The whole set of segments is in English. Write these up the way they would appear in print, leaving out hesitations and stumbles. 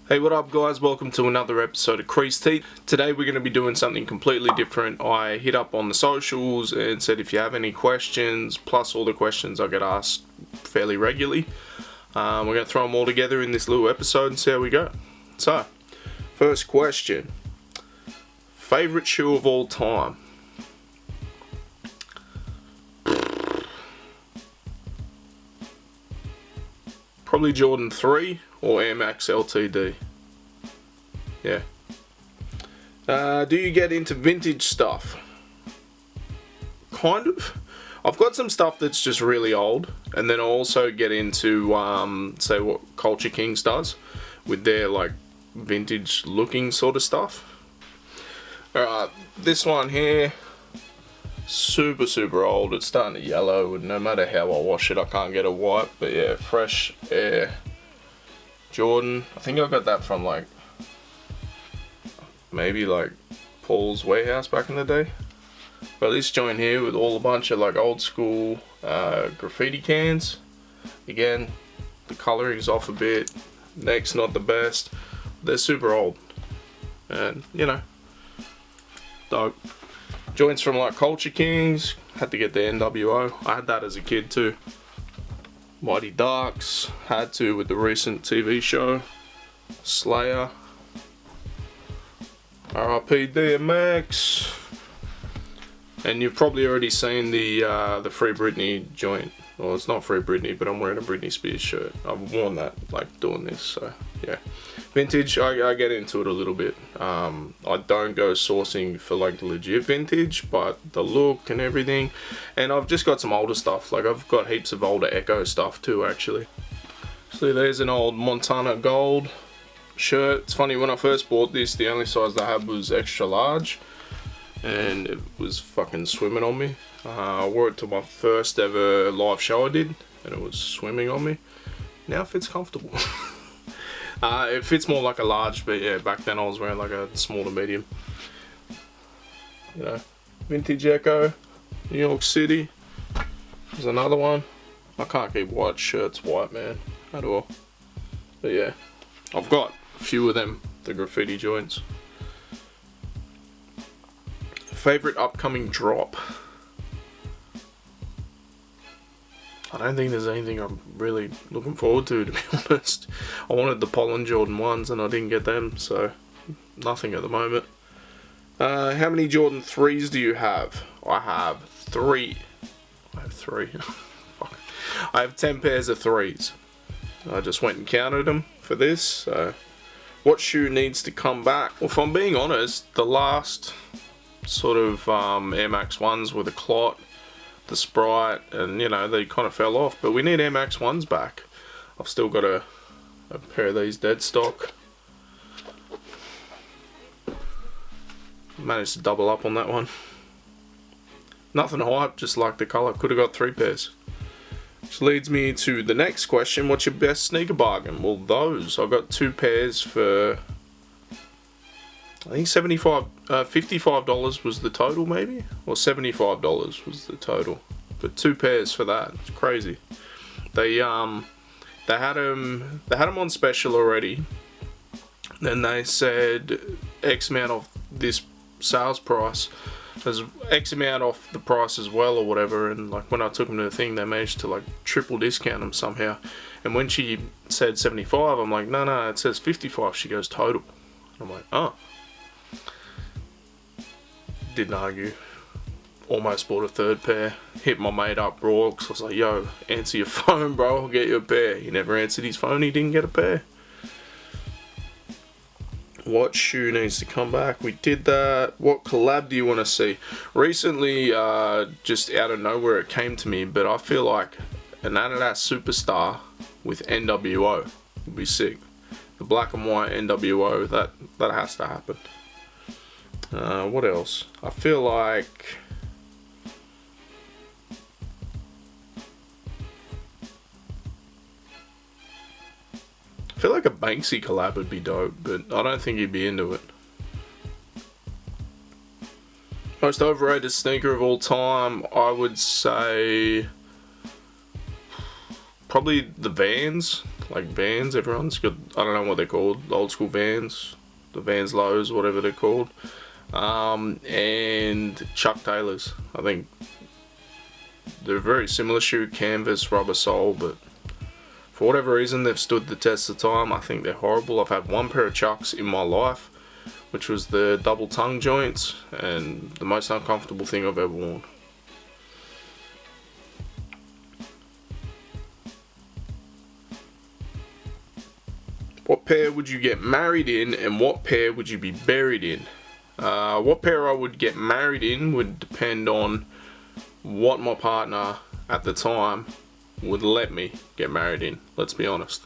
Hey, what up guys, welcome to another episode of Creased. Today we're going to be doing something completely different. I hit up on the socials and said if you have any questions, plus all the questions I get asked fairly regularly, we're going to throw them all together in this little episode and see how we go. So, first question. Favorite shoe of all time? Probably Jordan 3 or Air Max LTD. Yeah. Do you get into vintage stuff? Kind of. I've got some stuff that's just really old, and then I also get into, say what Culture Kings does with their like vintage looking sort of stuff. Alright, this one here, super old. It's starting to yellow, and no matter how I wash it I can't get it white. But yeah, fresh Air Jordan. I think I got that from like maybe like Paul's Warehouse back in the day. But this joint here with all a bunch of like old school graffiti cans. Again, the coloring's off a bit, neck's not the best. They're super old, and you know, dope. Joints from like Culture Kings. Had to get the NWO. I had that as a kid too. Mighty Ducks. Had to with the recent TV show Slayer. RIP DMX. And you've probably already seen the Free Britney joint. Well, it's not Free Britney, but I'm wearing a Britney Spears shirt. I've worn that like doing this, so yeah. Vintage, I get into it a little bit. I don't go sourcing for like legit vintage, but the look and everything. And I've just got some older stuff. Like I've got heaps of older Echo stuff too, actually. So there's an old Montana Gold shirt. It's funny, when I first bought this, the only size I had was extra large, and it was fucking swimming on me. I wore it to my first ever live show I did, and it was swimming on me. Now it fits comfortable. It fits more like a large, but yeah, back then I was wearing like a small to medium. You know, vintage Echo, New York City. There's another one. I can't keep white shirts white, man, at all. But yeah, I've got a few of them, the graffiti joints. Favorite upcoming drop? I don't think there's anything I'm really looking forward to be honest. I wanted the Pollen Jordan 1s and I didn't get them, so nothing at the moment. How many Jordan 3s do you have? I have 3. I have 3. I have 10 pairs of 3s. I just went and counted them for this. So, what shoe needs to come back? Well, if I'm being honest, the last sort of Air Max 1s with a clot, the Sprite, and you know, they kind of fell off, but we need Air Max 1s back. I've still got a pair of these dead stock. Managed to double up on that one. Nothing hype, just like the colour. Could have got 3 pairs. Which leads me to the next question. What's your best sneaker bargain? Well, those. I got 2 pairs for I think $55 was the total, maybe, or $75 was the total. But 2 pairs for that. It's crazy. They had them on special already. Then they said X amount off this sales price. There's X amount off the price as well, or whatever. And like when I took them to the thing, they managed to like triple discount them somehow. And when she said 75, I'm like, no, it says 55. She goes total. I'm like, oh. Didn't argue. Almost bought a 3rd pair. Hit my mate up raw because I was like, yo, answer your phone, bro, I'll get you a pair. He never answered his phone, he didn't get a pair. What shoe needs to come back? We did that. What collab do you want to see? Recently, just out of nowhere it came to me, but I feel like an Adidas Superstar with NWO would be sick. The black and white NWO, that has to happen. What else? I feel like a Banksy collab would be dope, but I don't think he'd be into it. Most overrated sneaker of all time, I would say probably the Vans, like Vans. Everyone's got, I don't know what they're called, the old school Vans, the Vans Lows, whatever they're called, and Chuck Taylors. I think they're a very similar shoe, canvas, rubber sole, but for whatever reason they've stood the test of time. I think they're horrible. I've had one pair of Chucks in my life, which was the double tongue joints, and the most uncomfortable thing I've ever worn. What pair would you get married in, and what pair would you be buried in? What pair I would get married in would depend on what my partner at the time would let me get married in, let's be honest.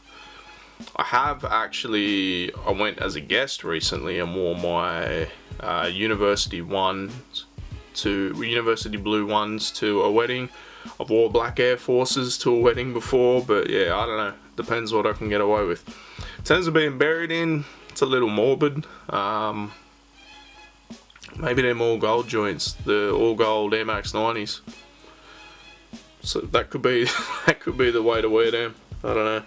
I went as a guest recently and wore my university blue ones to a wedding. I've wore black Air Forces to a wedding before, but yeah, I don't know, depends what I can get away with. In terms of being buried in, it's a little morbid. Maybe them all gold joints, the all gold Air Max 90s. So that could be the way to wear them. I don't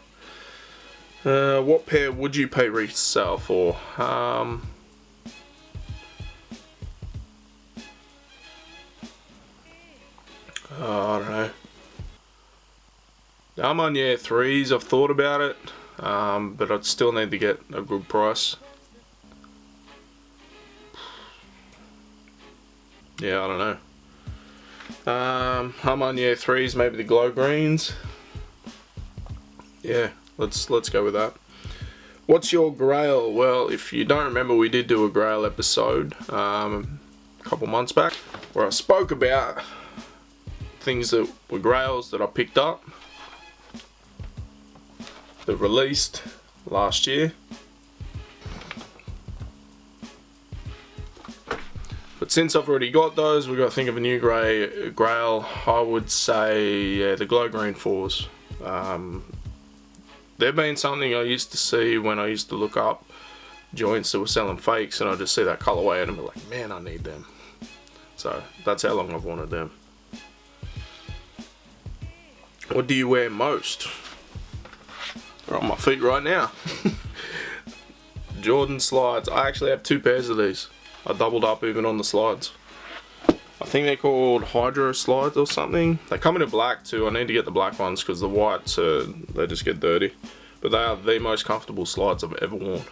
know. What pair would you pay resale for? I don't know. The Armani 3s, I've thought about it, but I'd still need to get a good price. Yeah, I don't know. Armani 3s, maybe the glow greens. Yeah, let's go with that. What's your grail? Well, if you don't remember, we did do a grail episode a couple months back where I spoke about things that were grails that I picked up that released last year. But since I've already got those, we've got to think of a new grail. I would say, yeah, the glow green 4s. They've been something I used to see when I used to look up joints that were selling Faqs, and I just see that colorway and I'm like, man, I need them. So that's how long I've wanted them. What do you wear most? They're on my feet right now. Jordan slides. I actually have 2 pairs of these. I doubled up even on the slides. I think they're called Hydro slides or something. They come in a black too. I need to get the black ones because the whites, they just get dirty. But they are the most comfortable slides I've ever worn.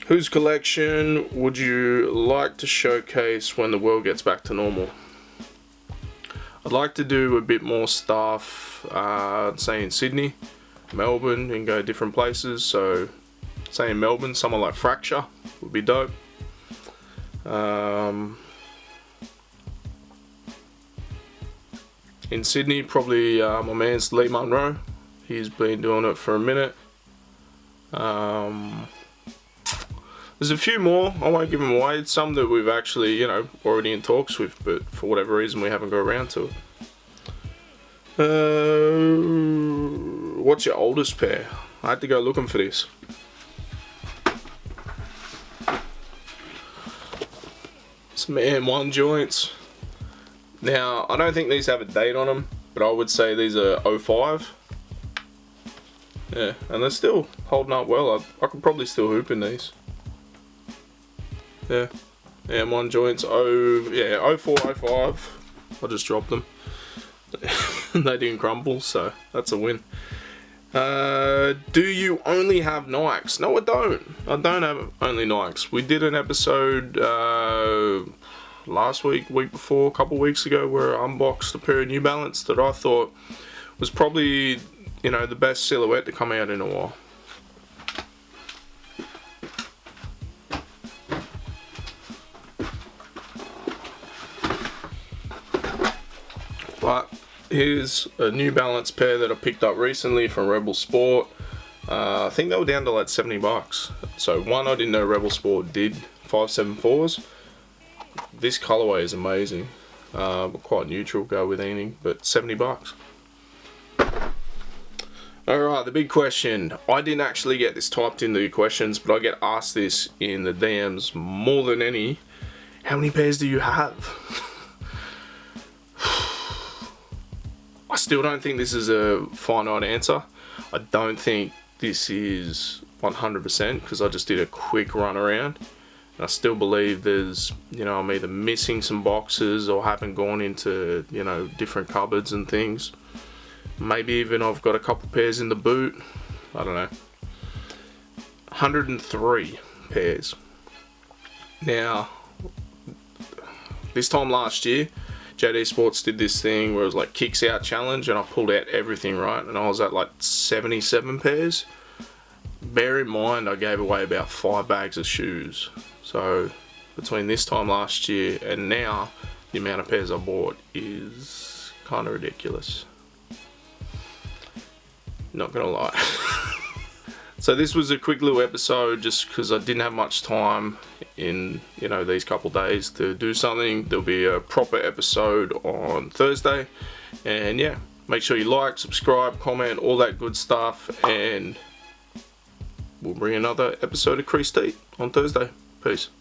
Whose collection would you like to showcase when the world gets back to normal? I'd like to do a bit more stuff, say in Sydney, Melbourne, and go different places. So, say in Melbourne, someone like Fracture would be dope. In Sydney, probably my man's Lee Munro. He's been doing it for a minute. There's a few more, I won't give them away. Some that we've actually, already in talks with, but for whatever reason we haven't got around to it. What's your oldest pair? I had to go looking for this. Some M1 joints. Now, I don't think these have a date on them, but I would say these are 05. Yeah, and they're still holding up well. I could probably still hoop in these. Yeah, M1 joints, 04, 05. I just dropped them. They didn't crumble, so that's a win. Do you only have Nikes? No, I don't. I don't have only Nikes. We did an episode last week before, a couple weeks ago, where I unboxed a pair of New Balance that I thought was probably, the best silhouette to come out in a while. But here's a New Balance pair that I picked up recently from Rebel Sport. I think they were down to like $70. So one, I didn't know Rebel Sport did 574s. This colorway is amazing. Quite neutral, go with anything, but $70. Alright, the big question. I didn't actually get this typed into the questions, but I get asked this in the DMs more than any. How many pairs do you have? I still don't think this is a finite answer. I don't think this is 100% because I just did a quick run around. And I still believe there's, you know, I'm either missing some boxes or haven't gone into, you know, different cupboards and things. Maybe even I've got a couple pairs in the boot. I don't know. 103 pairs. Now, this time last year, JD Sports did this thing where it was like kicks out challenge, and I pulled out everything, right? And I was at like 77 pairs. Bear in mind, I gave away about 5 bags of shoes. So between this time last year and now, the amount of pairs I bought is kind of ridiculous. Not gonna lie. So this was a quick little episode just because I didn't have much time in, you know, these couple days to do something. There'll be a proper episode on Thursday. And yeah, make sure you like, subscribe, comment, all that good stuff. And we'll bring another episode of Creased on Thursday. Peace.